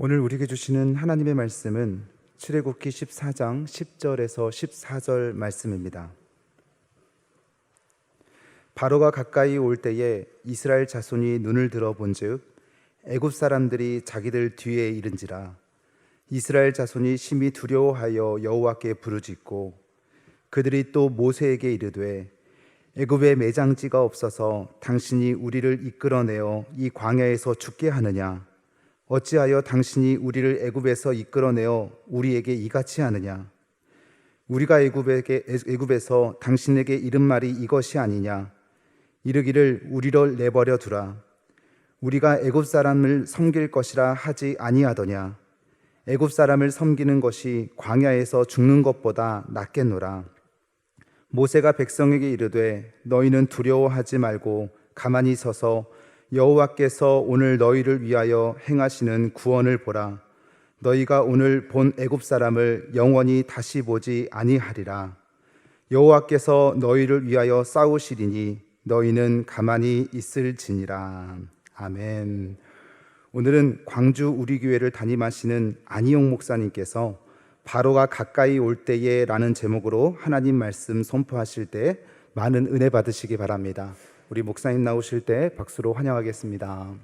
오늘 우리에게 주시는 하나님의 말씀은 출애굽기 14장 10절에서 14절 말씀입니다. 바로가 가까이 올 때에 이스라엘 자손이 눈을 들어 본즉 애굽 사람들이 자기들 뒤에 이른지라. 이스라엘 자손이 심히 두려워하여 여호와께 부르짖고 그들이 또 모세에게 이르되 애굽에 매장지가 없어서 당신이 우리를 이끌어내어 이 광야에서 죽게 하느냐? 어찌하여 당신이 우리를 애굽에서 이끌어내어 우리에게 이같이 하느냐? 우리가 애굽에서 당신에게 이른 말이 이것이 아니냐? 이르기를 우리를 내버려 두라. 우리가 애굽 사람을 섬길 것이라 하지 아니하더냐? 애굽 사람을 섬기는 것이 광야에서 죽는 것보다 낫겠노라. 모세가 백성에게 이르되 너희는 두려워하지 말고 가만히 서서 여호와께서 오늘 너희를 위하여 행하시는 구원을 보라. 너희가 오늘 본 애굽 사람을 영원히 다시 보지 아니하리라. 여호와께서 너희를 위하여 싸우시리니 너희는 가만히 있을지니라. 아멘. 오늘은 광주 우리 교회를 담임하시는 안희용 목사님께서 바로가 가까이 올 때에 라는 제목으로 하나님 말씀 선포하실 때 많은 은혜 받으시기 바랍니다. 우리 목사님 나오실 때 박수로 환영하겠습니다.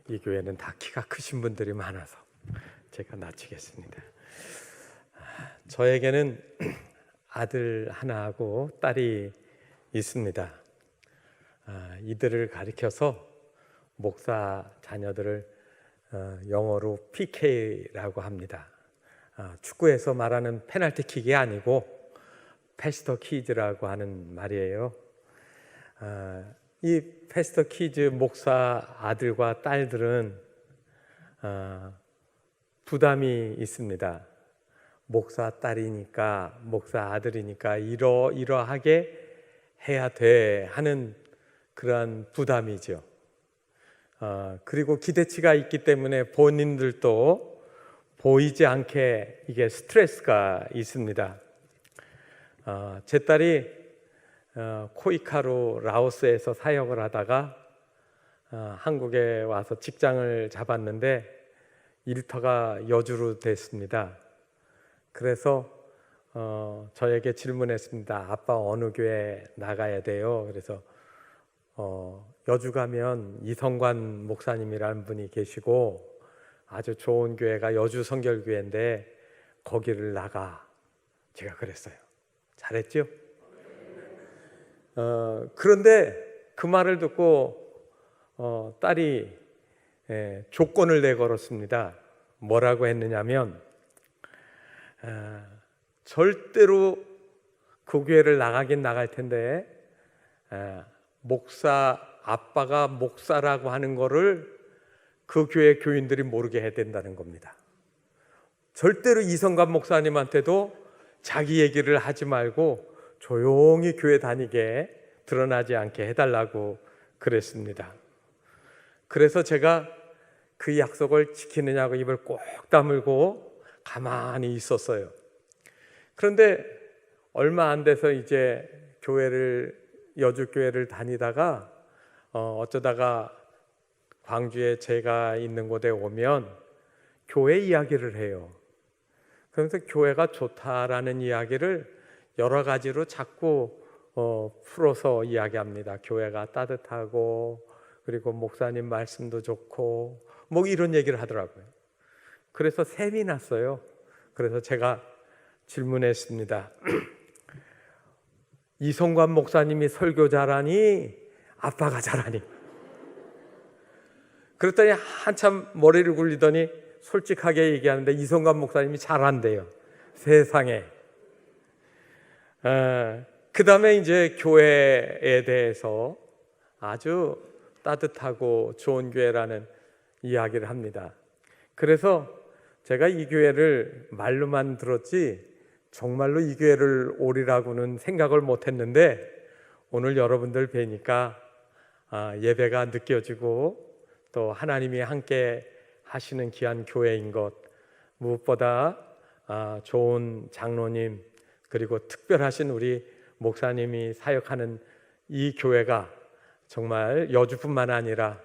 이 교회는 다 키가 크신 분들이 많아서 제가 낮추겠습니다. 저에게는 아들 하나하고 딸이 있습니다. 이들을 가리켜서 목사 자녀들을 영어로 PK라고 합니다. 축구에서 말하는 페널티킥이 아니고 패스터 키즈라고 하는 말이에요. 이 패스터 키즈 목사 아들과 딸들은 부담이 있습니다. 목사 딸이니까, 목사 아들이니까 이러하게 해야 돼 하는 그러한 부담이죠. 그리고 기대치가 있기 때문에 본인들도 보이지 않게 이게 스트레스가 있습니다. 제 딸이 코이카로 라오스에서 사역을 하다가 한국에 와서 직장을 잡았는데 일터가 여주로 됐습니다. 그래서 저에게 질문했습니다. 아빠 어느 교회 나가야 돼요? 그래서 여주 가면 이성관 목사님이라는 분이 계시고 아주 좋은 교회가 여주 성결교회인데 거기를 나가. 제가 그랬어요. 잘했죠? 그런데 그 말을 듣고 딸이 조건을 내걸었습니다. 뭐라고 했느냐면 절대로 그 교회를 나가긴 나갈 텐데 아빠가 목사라고 하는 거를 그 교회 교인들이 모르게 해야 된다는 겁니다. 절대로 이성관 목사님한테도 자기 얘기를 하지 말고 조용히 교회 다니게 드러나지 않게 해달라고 그랬습니다. 그래서 제가 그 약속을 지키느냐고 입을 꼭 다물고 가만히 있었어요. 그런데 얼마 안 돼서 이제 여주교회를 다니다가 어쩌다가 광주에 제가 있는 곳에 오면 교회 이야기를 해요. 그러면서 교회가 좋다라는 이야기를 여러 가지로 자꾸 풀어서 이야기합니다. 교회가 따뜻하고 그리고 목사님 말씀도 좋고 뭐 이런 얘기를 하더라고요. 그래서 셈이 났어요. 그래서 제가 질문했습니다. 이성관 목사님이 설교 잘하니 아빠가 잘하니? 그랬더니 한참 머리를 굴리더니 솔직하게 얘기하는데 이성관 목사님이 잘한대요. 세상에. 그 다음에 이제 교회에 대해서 아주 따뜻하고 좋은 교회라는 이야기를 합니다. 그래서 제가 이 교회를 말로만 들었지 정말로 이 교회를 오리라고는 생각을 못했는데 오늘 여러분들 뵈니까 예배가 느껴지고 또 하나님이 함께 하시는 귀한 교회인 것, 무엇보다 좋은 장로님 그리고 특별하신 우리 목사님이 사역하는 이 교회가 정말 여주뿐만 아니라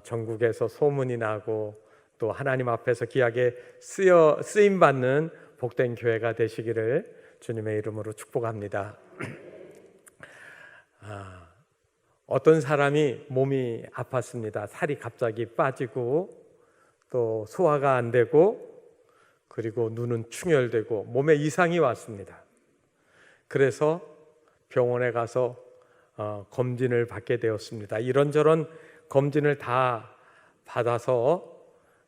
전국에서 소문이 나고 또 하나님 앞에서 귀하게 쓰임받는 복된 교회가 되시기를 주님의 이름으로 축복합니다. 어떤 사람이 몸이 아팠습니다. 살이 갑자기 빠지고 또 소화가 안 되고 그리고 눈은 충혈되고 몸에 이상이 왔습니다. 그래서 병원에 가서 검진을 받게 되었습니다. 이런저런 검진을 다 받아서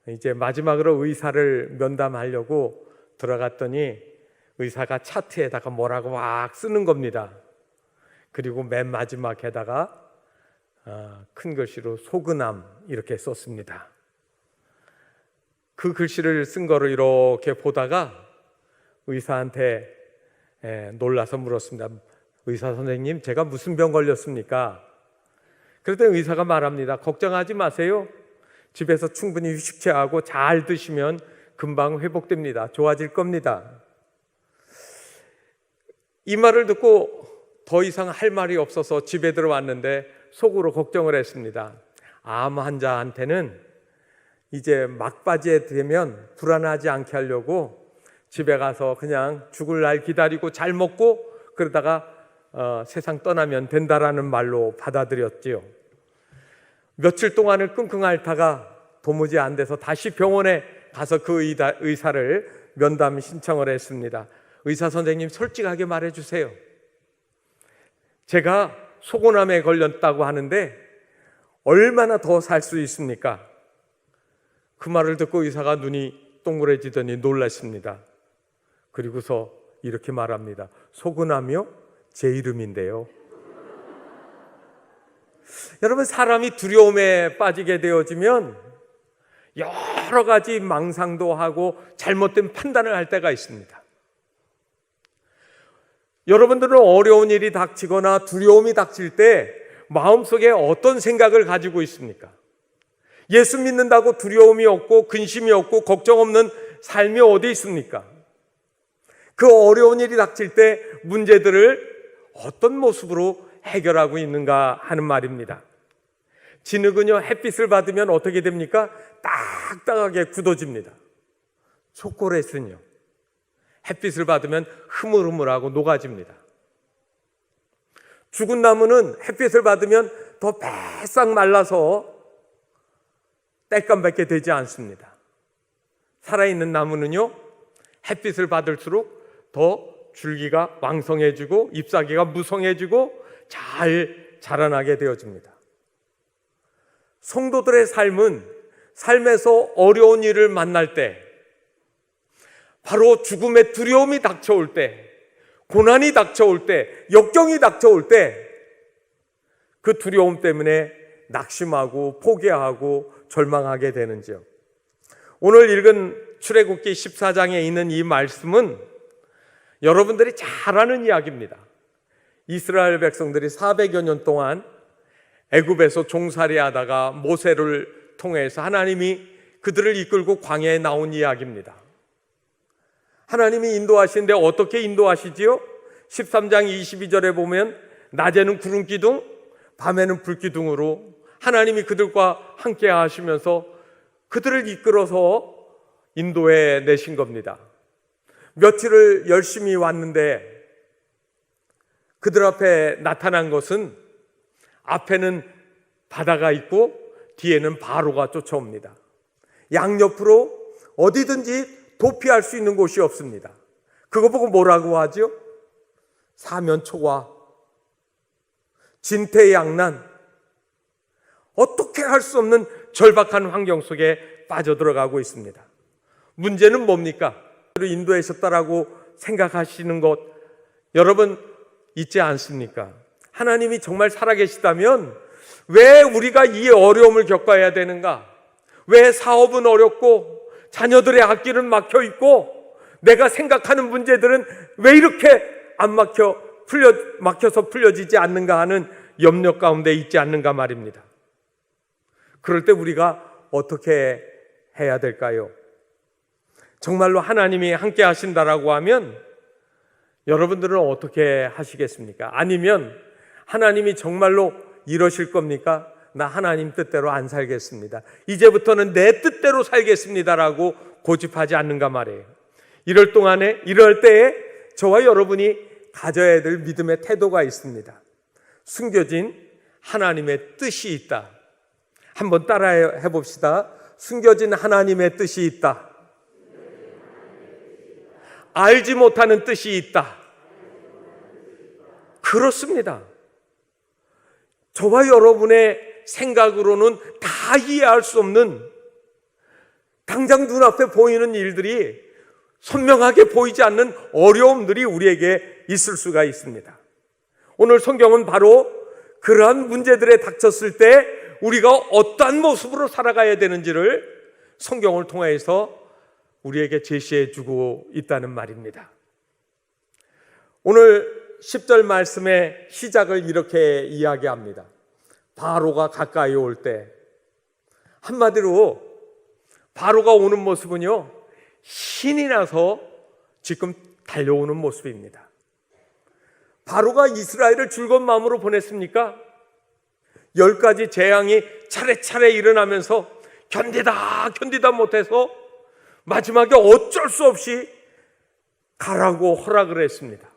이제 마지막으로 의사를 면담하려고 들어갔더니 의사가 차트에다가 뭐라고 막 쓰는 겁니다. 그리고 맨 마지막에다가 큰 글씨로 소근암 이렇게 썼습니다. 그 글씨를 쓴 거를 이렇게 보다가 의사한테 놀라서 물었습니다. 의사 선생님, 제가 무슨 병 걸렸습니까? 그랬더니 의사가 말합니다. 걱정하지 마세요. 집에서 충분히 휴식 취하고 잘 드시면 금방 회복됩니다. 좋아질 겁니다. 이 말을 듣고 더 이상 할 말이 없어서 집에 들어왔는데 속으로 걱정을 했습니다. 암 환자한테는 이제 막바지에 되면 불안하지 않게 하려고 집에 가서 그냥 죽을 날 기다리고 잘 먹고 그러다가 세상 떠나면 된다라는 말로 받아들였지요. 며칠 동안을 끙끙 앓다가 도무지 안 돼서 다시 병원에 가서 그 의사를 면담 신청을 했습니다. 의사 선생님, 솔직하게 말해주세요. 제가 소곤암에 걸렸다고 하는데 얼마나 더 살 수 있습니까? 그 말을 듣고 의사가 눈이 동그래지더니 놀랐습니다. 그리고서 이렇게 말합니다. 소근암이요? 제 이름인데요. 여러분, 사람이 두려움에 빠지게 되어지면 여러 가지 망상도 하고 잘못된 판단을 할 때가 있습니다. 여러분들은 어려운 일이 닥치거나 두려움이 닥칠 때 마음속에 어떤 생각을 가지고 있습니까? 예수 믿는다고 두려움이 없고 근심이 없고 걱정 없는 삶이 어디 있습니까? 그 어려운 일이 닥칠 때 문제들을 어떤 모습으로 해결하고 있는가 하는 말입니다. 진흙은요, 햇빛을 받으면 어떻게 됩니까? 딱딱하게 굳어집니다. 초콜릿은요, 햇빛을 받으면 흐물흐물하고 녹아집니다. 죽은 나무는 햇빛을 받으면 더 바싹 말라서 땔감밖에 되지 않습니다. 살아있는 나무는요, 햇빛을 받을수록 더 줄기가 왕성해지고 잎사귀가 무성해지고 잘 자라나게 되어집니다. 성도들의 삶은 삶에서 어려운 일을 만날 때, 바로 죽음의 두려움이 닥쳐올 때, 고난이 닥쳐올 때, 역경이 닥쳐올 때, 그 두려움 때문에 낙심하고 포기하고 절망하게 되는지요. 오늘 읽은 출애굽기 14장에 있는 이 말씀은 여러분들이 잘 아는 이야기입니다. 이스라엘 백성들이 400여 년 동안 애굽에서 종살이하다가 모세를 통해서 하나님이 그들을 이끌고 광야에 나온 이야기입니다. 하나님이 인도하시는데 어떻게 인도하시지요? 13장 22절에 보면 낮에는 구름 기둥, 밤에는 불 기둥으로 하나님이 그들과 함께 하시면서 그들을 이끌어서 인도해 내신 겁니다. 며칠을 열심히 왔는데 그들 앞에 나타난 것은 앞에는 바다가 있고 뒤에는 바로가 쫓아옵니다. 양옆으로 어디든지 도피할 수 있는 곳이 없습니다. 그거 보고 뭐라고 하죠? 사면초가, 진퇴양난, 어떻게 할 수 없는 절박한 환경 속에 빠져들어가고 있습니다. 문제는 뭡니까? 인도하셨다라고 생각하시는 것 여러분 있지 않습니까? 하나님이 정말 살아계시다면 왜 우리가 이 어려움을 겪어야 되는가? 왜 사업은 어렵고 자녀들의 앞길은 막혀 있고 내가 생각하는 문제들은 왜 이렇게 안 막혀서 풀려지지 않는가 하는 염려 가운데 있지 않는가 말입니다. 그럴 때 우리가 어떻게 해야 될까요? 정말로 하나님이 함께 하신다라고 하면 여러분들은 어떻게 하시겠습니까? 아니면 하나님이 정말로 이러실 겁니까? 나 하나님 뜻대로 안 살겠습니다. 이제부터는 내 뜻대로 살겠습니다라고 고집하지 않는가 말이에요. 이럴 때에 저와 여러분이 가져야 될 믿음의 태도가 있습니다. 숨겨진 하나님의 뜻이 있다. 한번 따라해 봅시다. 숨겨진 하나님의 뜻이 있다. 알지 못하는 뜻이 있다. 그렇습니다. 저와 여러분의 생각으로는 다 이해할 수 없는, 당장 눈앞에 보이는 일들이 선명하게 보이지 않는 어려움들이 우리에게 있을 수가 있습니다. 오늘 성경은 바로 그러한 문제들에 닥쳤을 때 우리가 어떠한 모습으로 살아가야 되는지를 성경을 통해서 우리에게 제시해 주고 있다는 말입니다. 오늘 10절 말씀의 시작을 이렇게 이야기합니다. 바로가 가까이 올 때, 한마디로 바로가 오는 모습은요, 신이 나서 지금 달려오는 모습입니다. 바로가 이스라엘을 즐거운 마음으로 보냈습니까? 10가지 재앙이 차례차례 일어나면서 견디다 못해서 마지막에 어쩔 수 없이 가라고 허락을 했습니다.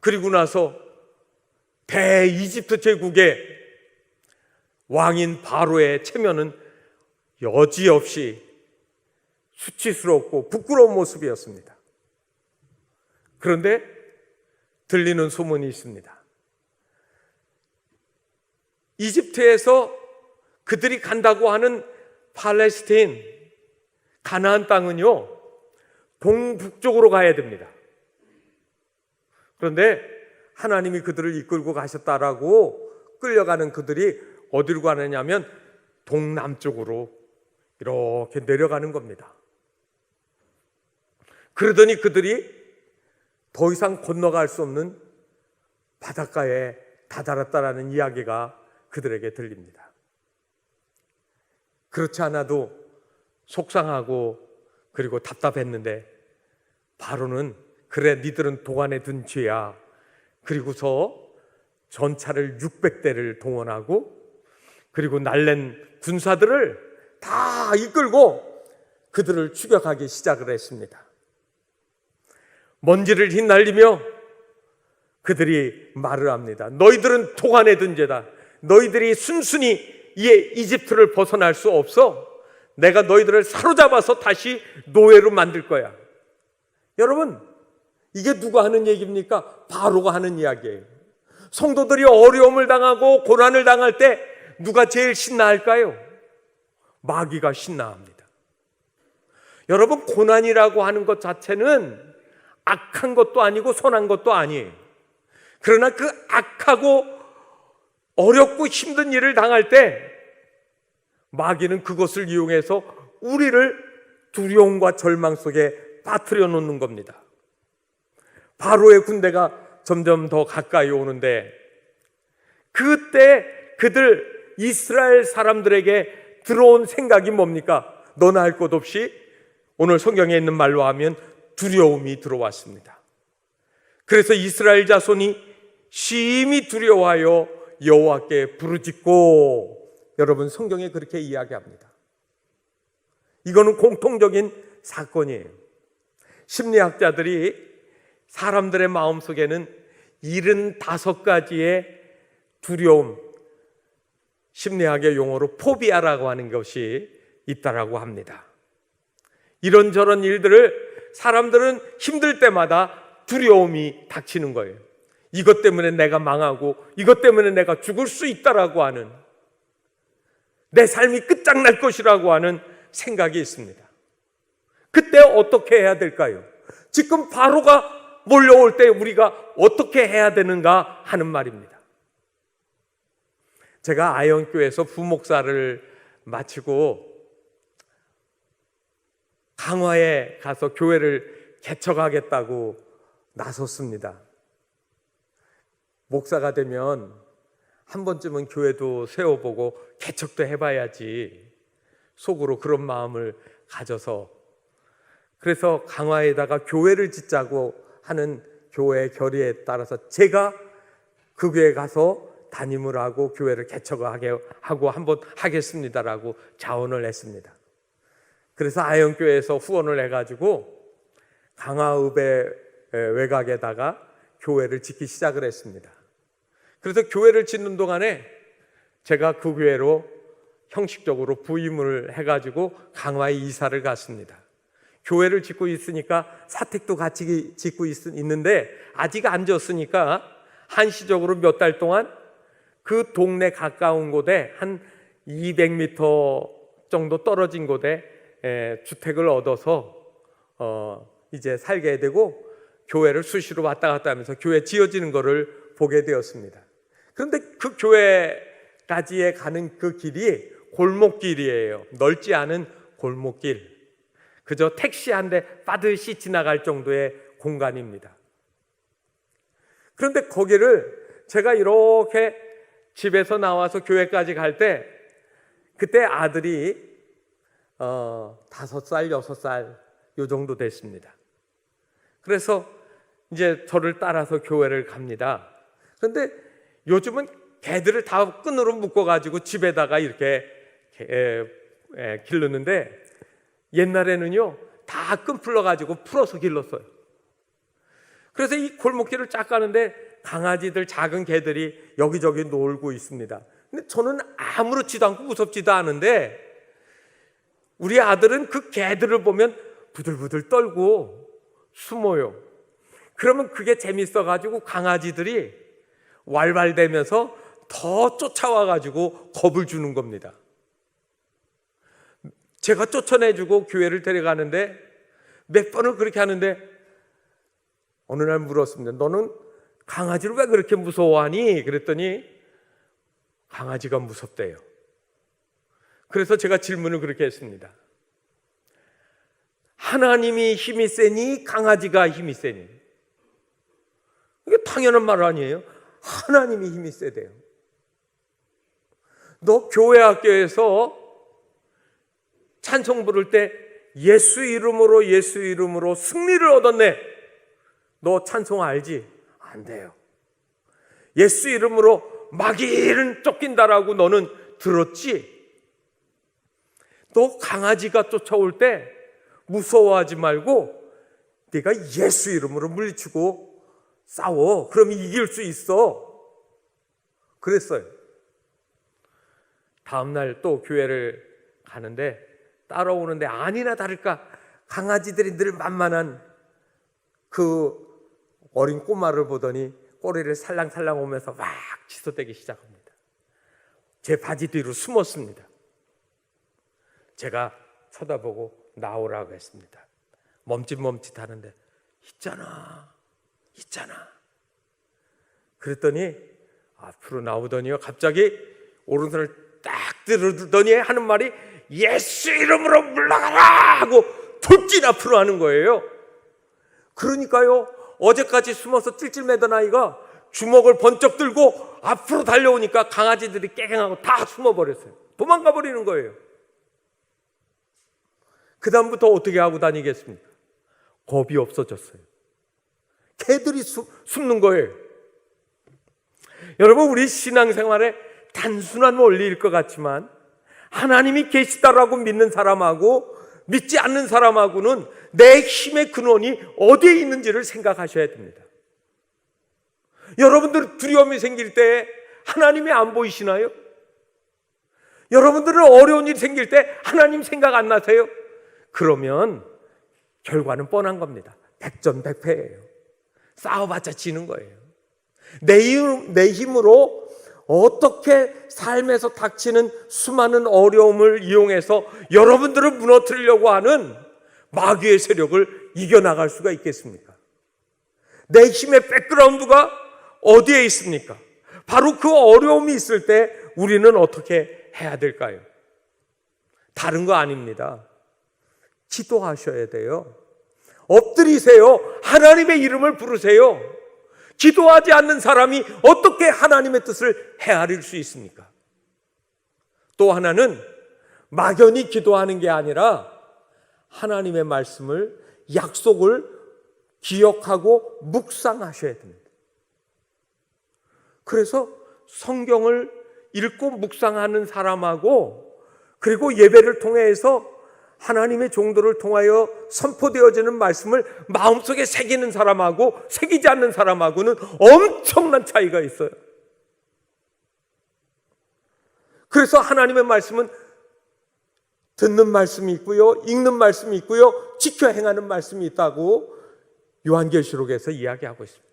그리고 나서 대이집트 제국의 왕인 바로의 체면은 여지없이 수치스럽고 부끄러운 모습이었습니다. 그런데 들리는 소문이 있습니다. 이집트에서 그들이 간다고 하는 팔레스타인, 가나안 땅은요, 동북쪽으로 가야 됩니다. 그런데 하나님이 그들을 이끌고 가셨다라고 끌려가는 그들이 어디로 가느냐면 동남쪽으로 이렇게 내려가는 겁니다. 그러더니 그들이 더 이상 건너갈 수 없는 바닷가에 다다랐다라는 이야기가 그들에게 들립니다. 그렇지 않아도 속상하고 그리고 답답했는데 바로는 그래 니들은 도관에 든 죄야. 그리고서 전차를 600대를 동원하고 그리고 날랜 군사들을 다 이끌고 그들을 추격하기 시작을 했습니다. 먼지를 휘날리며 그들이 말을 합니다. 너희들은 도관에 든 죄다. 너희들이 순순히 이집트를 벗어날 수 없어. 내가 너희들을 사로잡아서 다시 노예로 만들 거야. 여러분, 이게 누가 하는 얘기입니까? 바로가 하는 이야기예요. 성도들이 어려움을 당하고 고난을 당할 때 누가 제일 신나할까요? 마귀가 신나합니다. 여러분, 고난이라고 하는 것 자체는 악한 것도 아니고 선한 것도 아니에요. 그러나 그 악하고 어렵고 힘든 일을 당할 때 마귀는 그것을 이용해서 우리를 두려움과 절망 속에 빠뜨려 놓는 겁니다. 바로의 군대가 점점 더 가까이 오는데 그때 그들 이스라엘 사람들에게 들어온 생각이 뭡니까? 너나 할 것 없이 오늘 성경에 있는 말로 하면 두려움이 들어왔습니다. 그래서 이스라엘 자손이 심히 두려워하여 여호와께 부르짖고, 여러분 성경에 그렇게 이야기합니다. 이거는 공통적인 사건이에요. 심리학자들이 사람들의 마음속에는 75가지의 두려움, 심리학의 용어로 포비아라고 하는 것이 있다라고 합니다. 이런저런 일들을 사람들은 힘들 때마다 두려움이 닥치는 거예요. 이것 때문에 내가 망하고 이것 때문에 내가 죽을 수 있다라고 하는, 내 삶이 끝장날 것이라고 하는 생각이 있습니다. 그때 어떻게 해야 될까요? 지금 바로가 몰려올 때 우리가 어떻게 해야 되는가 하는 말입니다. 제가 아현교회에서 부목사를 마치고 강화에 가서 교회를 개척하겠다고 나섰습니다. 목사가 되면 한 번쯤은 교회도 세워보고 개척도 해봐야지 속으로 그런 마음을 가져서 그래서 강화에다가 교회를 짓자고 하는 교회 결의에 따라서 제가 그 교회에 가서 담임을 하고 교회를 개척하게 하고 한번 하겠습니다라고 자원을 했습니다. 그래서 아영교회에서 후원을 해가지고 강화읍의 외곽에다가 교회를 짓기 시작을 했습니다. 그래서 교회를 짓는 동안에 제가 그 교회로 형식적으로 부임을 해가지고 강화에 이사를 갔습니다. 교회를 짓고 있으니까 사택도 같이 짓고 있는데 아직 안 졌으니까 한시적으로 몇 달 동안 그 동네 가까운 곳에 한 200m 정도 떨어진 곳에 주택을 얻어서 이제 살게 되고 교회를 수시로 왔다 갔다 하면서 교회 지어지는 것을 보게 되었습니다. 그런데 그 교회까지에 가는 그 길이 골목길이에요. 넓지 않은 골목길. 그저 택시 한 대 빠듯이 지나갈 정도의 공간입니다. 그런데 거기를 제가 이렇게 집에서 나와서 교회까지 갈 때 그때 아들이 5살, 6살 요 정도 됐습니다. 그래서 이제 저를 따라서 교회를 갑니다. 그런데 요즘은 개들을 다 끈으로 묶어가지고 집에다가 이렇게 기르는데 옛날에는요 다 끈 풀러가지고 풀어서 길렀어요. 그래서 이 골목길을 쫙 가는데 강아지들, 작은 개들이 여기저기 놀고 있습니다. 근데 저는 아무렇지도 않고 무섭지도 않은데 우리 아들은 그 개들을 보면 부들부들 떨고 숨어요. 그러면 그게 재밌어가지고 강아지들이 왈왈대면서 더 쫓아와가지고 겁을 주는 겁니다. 제가 쫓아내주고 교회를 데려가는데 몇 번을 그렇게 하는데 어느 날 물었습니다. 너는 강아지를 왜 그렇게 무서워하니? 그랬더니 강아지가 무섭대요. 그래서 제가 질문을 그렇게 했습니다. 하나님이 힘이 세니 강아지가 힘이 세니? 이게 당연한 말 아니에요? 하나님이 힘이 세대요. 너 교회 학교에서 찬송 부를 때 예수 이름으로 승리를 얻었네. 너 찬송 알지? 안 돼요. 예수 이름으로 마귀는 쫓긴다라고 너는 들었지? 너 강아지가 쫓아올 때 무서워하지 말고 네가 예수 이름으로 물리치고 싸워. 그럼 이길 수 있어. 그랬어요. 다음날 또 교회를 가는데 따라오는데 아니나 다를까 강아지들이 늘 만만한 그 어린 꼬마를 보더니 꼬리를 살랑살랑 오면서 막 치솟대기 시작합니다. 제 바지 뒤로 숨었습니다. 제가 쳐다보고 나오라고 했습니다. 멈칫멈칫하는데 있잖아. 그랬더니 앞으로 나오더니요 갑자기 오른손을 딱 들더니 하는 말이 예수 이름으로 물러가라 하고 돌진 앞으로 하는 거예요. 그러니까요 어제까지 숨어서 찔찔매던 아이가 주먹을 번쩍 들고 앞으로 달려오니까 강아지들이 깨갱하고 다 숨어버렸어요. 도망가 버리는 거예요. 그 다음부터 어떻게 하고 다니겠습니까? 겁이 없어졌어요. 개들이 숨는 거예요. 여러분 우리 신앙생활에 단순한 원리일 것 같지만 하나님이 계시다라고 믿는 사람하고 믿지 않는 사람하고는 내 힘의 근원이 어디에 있는지를 생각하셔야 됩니다. 여러분들 두려움이 생길 때 하나님이 안 보이시나요? 여러분들은 어려운 일이 생길 때 하나님 생각 안 나세요? 그러면 결과는 뻔한 겁니다. 백전백패예요. 싸워봤자 지는 거예요. 내 힘으로 어떻게 삶에서 닥치는 수많은 어려움을 이용해서 여러분들을 무너뜨리려고 하는 마귀의 세력을 이겨나갈 수가 있겠습니까? 내 힘의 백그라운드가 어디에 있습니까? 바로 그 어려움이 있을 때 우리는 어떻게 해야 될까요? 다른 거 아닙니다. 기도하셔야 돼요. 엎드리세요. 하나님의 이름을 부르세요. 기도하지 않는 사람이 어떻게 하나님의 뜻을 헤아릴 수 있습니까? 또 하나는 막연히 기도하는 게 아니라 하나님의 말씀을 약속을 기억하고 묵상하셔야 됩니다. 그래서 성경을 읽고 묵상하는 사람하고 그리고 예배를 통해서 하나님의 종도를 통하여 선포되어지는 말씀을 마음속에 새기는 사람하고 새기지 않는 사람하고는 엄청난 차이가 있어요. 그래서 하나님의 말씀은 듣는 말씀이 있고요, 읽는 말씀이 있고요, 지켜 행하는 말씀이 있다고 요한계시록에서 이야기하고 있습니다.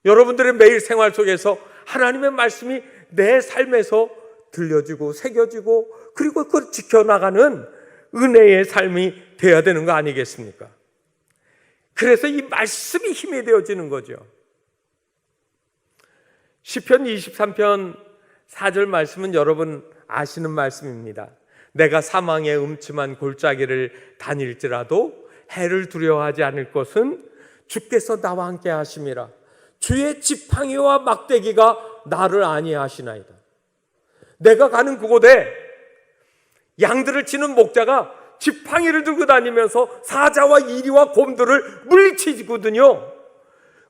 여러분들의 매일 생활 속에서 하나님의 말씀이 내 삶에서 들려지고 새겨지고 그리고 그걸 지켜나가는 은혜의 삶이 되어야 되는 거 아니겠습니까? 그래서 이 말씀이 힘이 되어지는 거죠. 시편 23편 4절 말씀은 여러분 아시는 말씀입니다. 내가 사망의 음침한 골짜기를 다닐지라도 해를 두려워하지 않을 것은 주께서 나와 함께 하심이라. 주의 지팡이와 막대기가 나를 안위하시나이다. 내가 가는 그곳에 양들을 치는 목자가 지팡이를 들고 다니면서 사자와 이리와 곰들을 물리치거든요.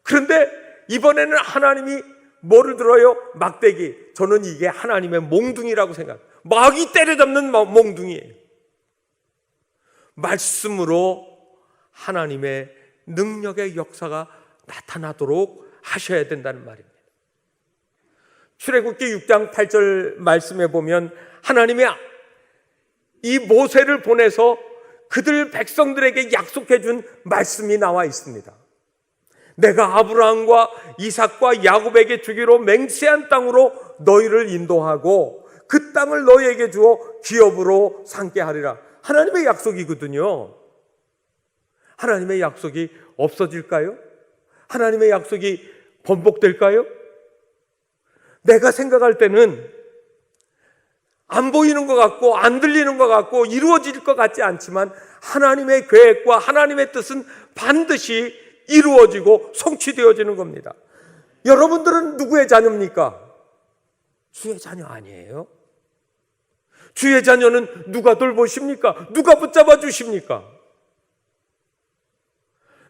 그런데 이번에는 하나님이 뭐를 들어요? 막대기. 저는 이게 하나님의 몽둥이라고 생각합니다. 마귀 때려잡는 몽둥이에요. 말씀으로 하나님의 능력의 역사가 나타나도록 하셔야 된다는 말입니다. 출애굽기 6장 8절 말씀에 보면 하나님이 이 모세를 보내서 그들 백성들에게 약속해 준 말씀이 나와 있습니다. 내가 아브라함과 이삭과 야곱에게 주기로 맹세한 땅으로 너희를 인도하고 그 땅을 너희에게 주어 기업으로 삼게 하리라. 하나님의 약속이거든요. 하나님의 약속이 없어질까요? 하나님의 약속이 번복될까요? 내가 생각할 때는 안 보이는 것 같고 안 들리는 것 같고 이루어질 것 같지 않지만 하나님의 계획과 하나님의 뜻은 반드시 이루어지고 성취되어지는 겁니다. 여러분들은 누구의 자녀입니까? 주의 자녀 아니에요? 주의 자녀는 누가 돌보십니까? 누가 붙잡아 주십니까?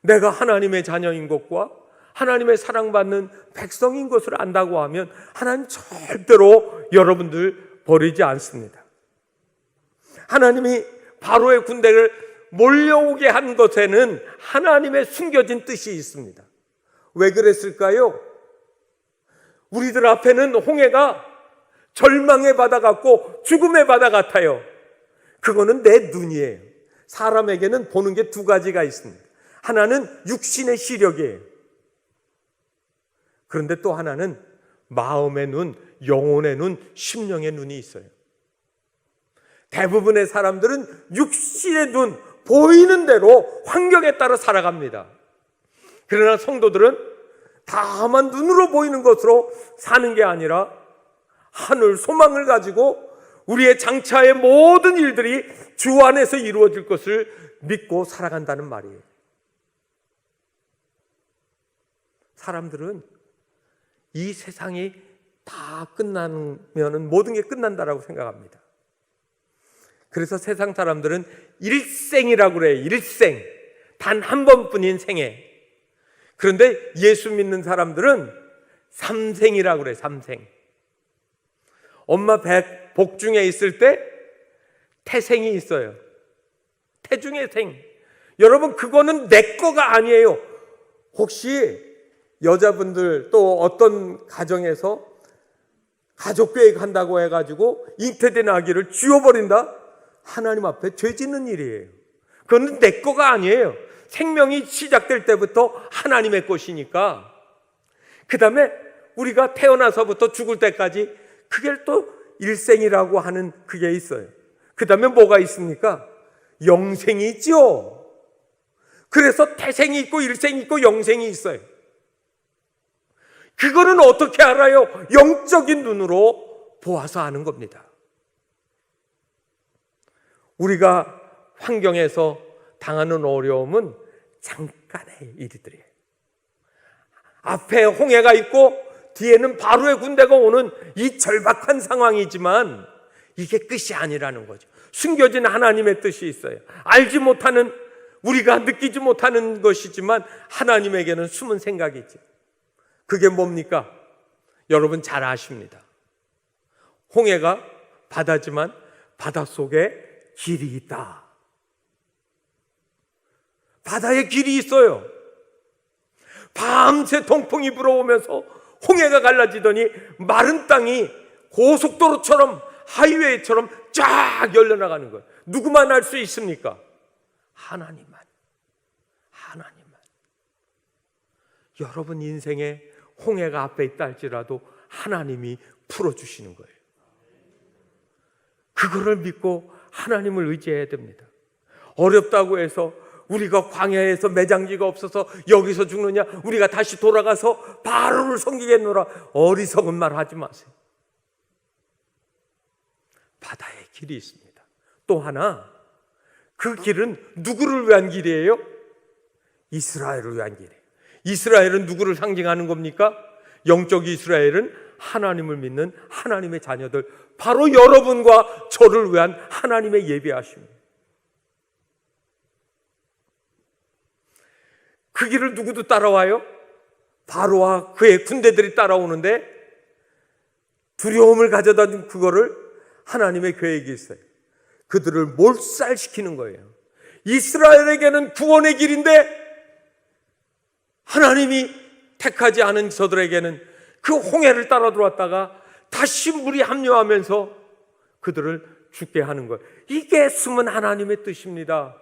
내가 하나님의 자녀인 것과 하나님의 사랑받는 백성인 것을 안다고 하면 하나님 절대로 여러분들 버리지 않습니다. 하나님이 바로의 군대를 몰려오게 한 것에는 하나님의 숨겨진 뜻이 있습니다. 왜 그랬을까요? 우리들 앞에는 홍해가 절망의 바다 같고 죽음의 바다 같아요. 그거는 내 눈이에요. 사람에게는 보는 게 두 가지가 있습니다. 하나는 육신의 시력이에요. 그런데 또 하나는 마음의 눈, 영혼의 눈, 심령의 눈이 있어요. 대부분의 사람들은 육신의 눈, 보이는 대로 환경에 따라 살아갑니다. 그러나 성도들은 다만 눈으로 보이는 것으로 사는 게 아니라 하늘 소망을 가지고 우리의 장차의 모든 일들이 주 안에서 이루어질 것을 믿고 살아간다는 말이에요. 사람들은 이 세상이 다 끝나면 모든 게 끝난다라고 생각합니다. 그래서 세상 사람들은 일생이라고 그래요. 일생. 단 한 번뿐인 생애. 그런데 예수 믿는 사람들은 삼생이라고 그래요. 삼생. 엄마 복중에 있을 때 태생이 있어요. 태중의 생. 여러분 그거는 내 거가 아니에요. 혹시 여자분들 또 어떤 가정에서 가족계획 한다고 해가지고 잉태된 아기를 쥐어버린다? 하나님 앞에 죄 짓는 일이에요. 그건 내 거가 아니에요. 생명이 시작될 때부터 하나님의 것이니까. 그 다음에 우리가 태어나서부터 죽을 때까지 그게 또 일생이라고 하는 그게 있어요. 그 다음에 뭐가 있습니까? 영생이 있죠. 그래서 태생이 있고 일생이 있고 영생이 있어요. 그거는 어떻게 알아요? 영적인 눈으로 보아서 아는 겁니다. 우리가 환경에서 당하는 어려움은 잠깐의 일들이에요. 앞에 홍해가 있고 뒤에는 바로의 군대가 오는 이 절박한 상황이지만 이게 끝이 아니라는 거죠. 숨겨진 하나님의 뜻이 있어요. 알지 못하는 우리가 느끼지 못하는 것이지만 하나님에게는 숨은 생각이지. 그게 뭡니까? 여러분 잘 아십니다. 홍해가 바다지만 바다 속에 길이 있다. 바다에 길이 있어요. 밤새 동풍이 불어오면서 홍해가 갈라지더니 마른 땅이 고속도로처럼 하이웨이처럼 쫙 열려나가는 거예요. 누구만 알 수 있습니까? 하나님만. 여러분 인생에 홍해가 앞에 있다 할지라도 하나님이 풀어주시는 거예요. 그거를 믿고 하나님을 의지해야 됩니다. 어렵다고 해서 우리가 광야에서 매장지가 없어서 여기서 죽느냐, 우리가 다시 돌아가서 바로를 섬기겠노라, 어리석은 말 하지 마세요. 바다에 길이 있습니다. 또 하나, 그 길은 누구를 위한 길이에요? 이스라엘을 위한 길이에요. 이스라엘은 누구를 상징하는 겁니까? 영적 이스라엘은 하나님을 믿는 하나님의 자녀들, 바로 여러분과 저를 위한 하나님의 예배하십니다. 그 길을 누구도 따라와요? 바로와 그의 군대들이 따라오는데 두려움을 가져다 준 그거를 하나님의 계획이 있어요. 그들을 몰살시키는 거예요. 이스라엘에게는 구원의 길인데 하나님이 택하지 않은 저들에게는 그 홍해를 따라 들어왔다가 다시 물이 합류하면서 그들을 죽게 하는 거예요. 이게 숨은 하나님의 뜻입니다.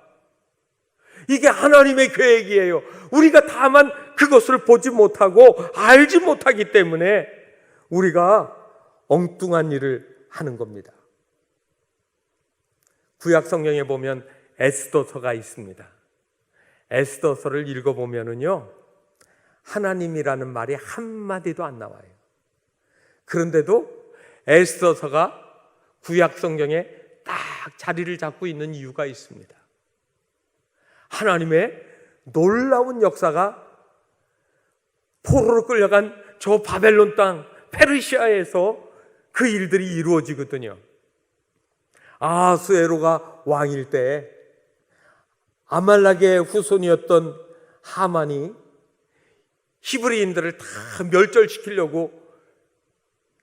이게 하나님의 계획이에요. 우리가 다만 그것을 보지 못하고 알지 못하기 때문에 우리가 엉뚱한 일을 하는 겁니다. 구약 성경에 보면 에스더서가 있습니다. 에스더서를 읽어보면은요, 하나님이라는 말이 한마디도 안 나와요. 그런데도 에스더서가 구약 성경에 딱 자리를 잡고 있는 이유가 있습니다. 하나님의 놀라운 역사가 포로로 끌려간 저 바벨론 땅 페르시아에서 그 일들이 이루어지거든요. 아하수에로가 왕일 때 아말렉의 후손이었던 하만이 히브리인들을 다 멸절시키려고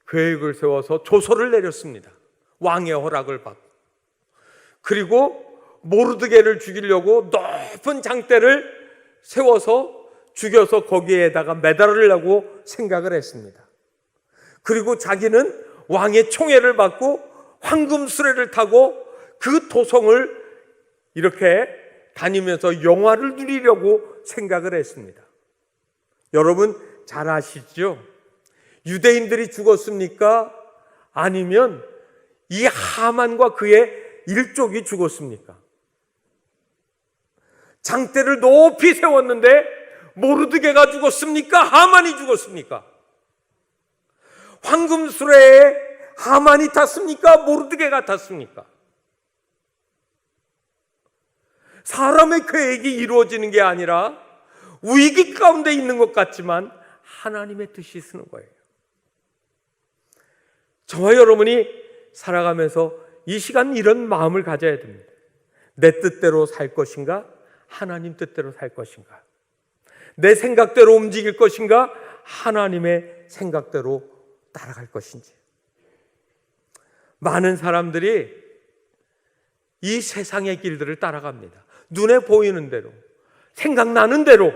계획을 세워서 조서를 내렸습니다. 왕의 허락을 받고. 그리고 모르드게를 죽이려고 높은 장대를 세워서 죽여서 거기에다가 매달으려고 생각을 했습니다. 그리고 자기는 왕의 총애를 받고 황금 수레를 타고 그 도성을 이렇게 다니면서 영화를 누리려고 생각을 했습니다. 여러분 잘 아시죠? 유대인들이 죽었습니까? 아니면 이 하만과 그의 일족이 죽었습니까? 장대를 높이 세웠는데 모르드게가 죽었습니까? 하만이 죽었습니까? 황금 수레에 하만이 탔습니까? 모르드게가 탔습니까? 사람의 계획이 이루어지는 게 아니라 위기 가운데 있는 것 같지만 하나님의 뜻이 쓰는 거예요. 저와 여러분이 살아가면서 이 시간 이런 마음을 가져야 됩니다. 내 뜻대로 살 것인가? 하나님 뜻대로 살 것인가? 내 생각대로 움직일 것인가? 하나님의 생각대로 따라갈 것인지. 많은 사람들이 이 세상의 길들을 따라갑니다. 눈에 보이는 대로, 생각나는 대로.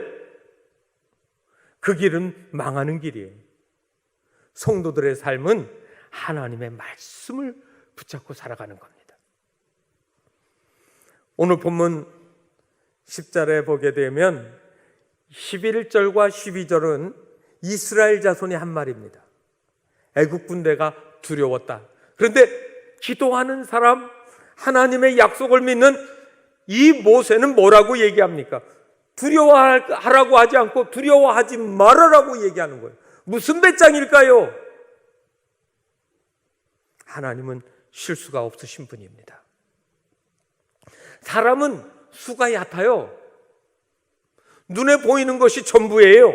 그 길은 망하는 길이에요. 성도들의 삶은 하나님의 말씀을 붙잡고 살아가는 겁니다. 오늘 본문 10절에 보게 되면 11절과 12절은 이스라엘 자손이 한 말입니다. 애국 군대가 두려웠다. 그런데 기도하는 사람, 하나님의 약속을 믿는 이 모세는 뭐라고 얘기합니까? 두려워하라고 하지 않고 두려워하지 말아라고 얘기하는 거예요. 무슨 배짱일까요? 하나님은 실수가 없으신 분입니다. 사람은 수가 얕아요. 눈에 보이는 것이 전부예요.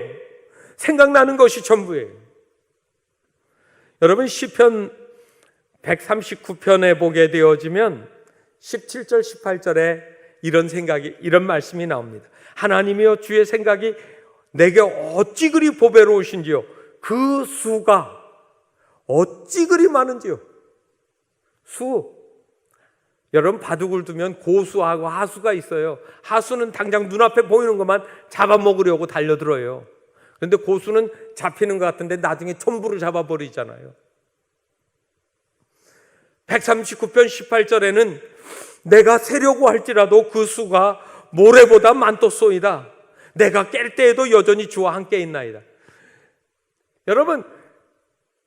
생각나는 것이 전부예요. 여러분 시편 139편에 보게 되어지면 17절 18절에 이런 말씀이 나옵니다. 하나님이여 주의 생각이 내게 어찌 그리 보배로우신지요. 그 수가 어찌 그리 많은지요. 수. 여러분 바둑을 두면 고수하고 하수가 있어요. 하수는 당장 눈앞에 보이는 것만 잡아먹으려고 달려들어요. 그런데 고수는 잡히는 것 같은데 나중에 전부를 잡아버리잖아요. 139편 18절에는 내가 세려고 할지라도 그 수가 모래보다 많도소이다. 내가 깰 때에도 여전히 주와 함께 있나이다. 여러분,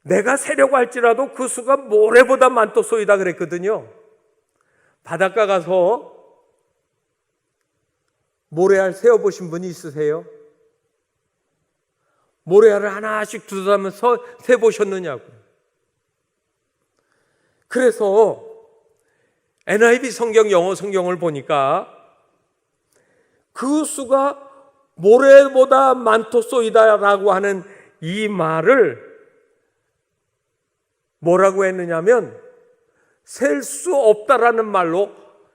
내가 세려고 할지라도 그 수가 모래보다 많도소이다 그랬거든요. 바닷가 가서 모래알 세어보신 분이 있으세요? 모래알을 하나씩 두드리면서 세보셨느냐고. 그래서 NIV 성경, 영어 성경을 보니까 그 수가 모래보다 많도소이다라고 하는 이 말을 뭐라고 했느냐면 셀 수 없다라는 말로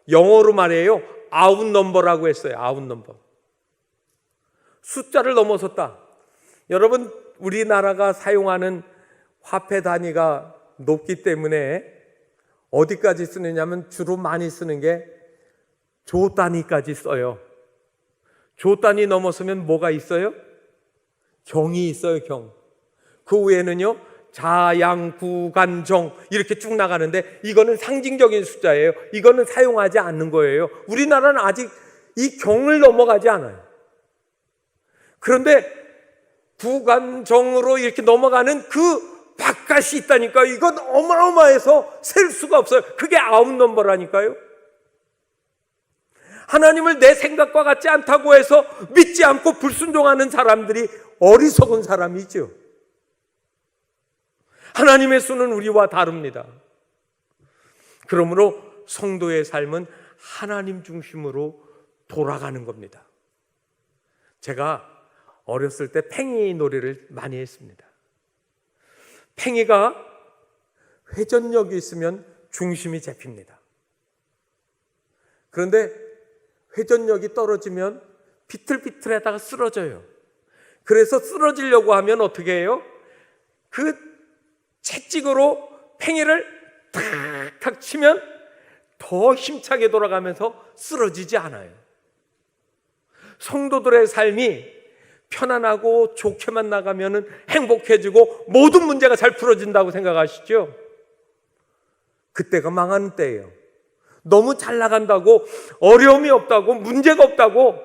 영어로 말해요. 아웃넘버라고 했어요. 아웃넘버. 숫자를 넘어섰다. 여러분, 우리나라가 사용하는 화폐 단위가 높기 때문에 어디까지 쓰느냐면 주로 많이 쓰는 게 조 단위까지 써요. 조 단위 넘어서면 뭐가 있어요? 경이 있어요. 경. 그 외에는요 자양, 구, 간, 정 이렇게 쭉 나가는데 이거는 상징적인 숫자예요. 이거는 사용하지 않는 거예요. 우리나라는 아직 이 경을 넘어가지 않아요. 그런데 구, 간, 정으로 이렇게 넘어가는 그 바깥이 있다니까. 이건 어마어마해서 셀 수가 없어요. 그게 아웃넘버라니까요. 하나님을 내 생각과 같지 않다고 해서 믿지 않고 불순종하는 사람들이 어리석은 사람이죠. 하나님의 수는 우리와 다릅니다. 그러므로 성도의 삶은 하나님 중심으로 돌아가는 겁니다. 제가 어렸을 때 팽이 놀이를 많이 했습니다. 팽이가 회전력이 있으면 중심이 잡힙니다. 그런데 회전력이 떨어지면 비틀비틀하다가 쓰러져요. 그래서 쓰러지려고 하면 어떻게 해요? 그 채찍으로 팽이를 탁탁 치면 더 힘차게 돌아가면서 쓰러지지 않아요. 성도들의 삶이 편안하고 좋게만 나가면 행복해지고 모든 문제가 잘 풀어진다고 생각하시죠? 그때가 망하는 때예요. 너무 잘 나간다고, 어려움이 없다고, 문제가 없다고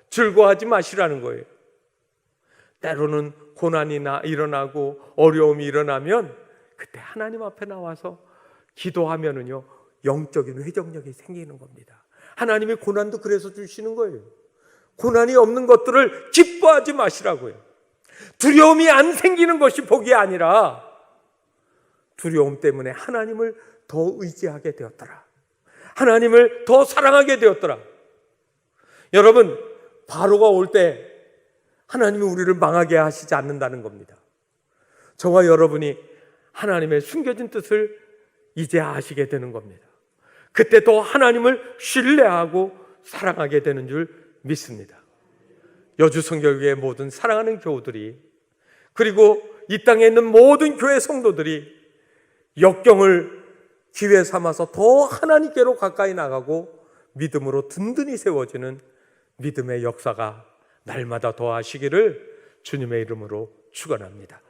즐거워하지 마시라는 거예요. 때로는 고난이 일어나고 어려움이 일어나면 그때 하나님 앞에 나와서 기도하면은요 영적인 회복력이 생기는 겁니다. 하나님의 고난도 그래서 주시는 거예요. 고난이 없는 것들을 기뻐하지 마시라고요. 두려움이 안 생기는 것이 복이 아니라 두려움 때문에 하나님을 더 의지하게 되었더라. 하나님을 더 사랑하게 되었더라. 여러분, 바로가 올 때 하나님이 우리를 망하게 하시지 않는다는 겁니다. 저와 여러분이 하나님의 숨겨진 뜻을 이제 아시게 되는 겁니다. 그때 더 하나님을 신뢰하고 사랑하게 되는 줄 믿습니다. 여주성결교회 모든 사랑하는 교우들이, 그리고 이 땅에 있는 모든 교회 성도들이 역경을 기회 삼아서 더 하나님께로 가까이 나가고 믿음으로 든든히 세워지는 믿음의 역사가 날마다 더하시기를 주님의 이름으로 축원합니다.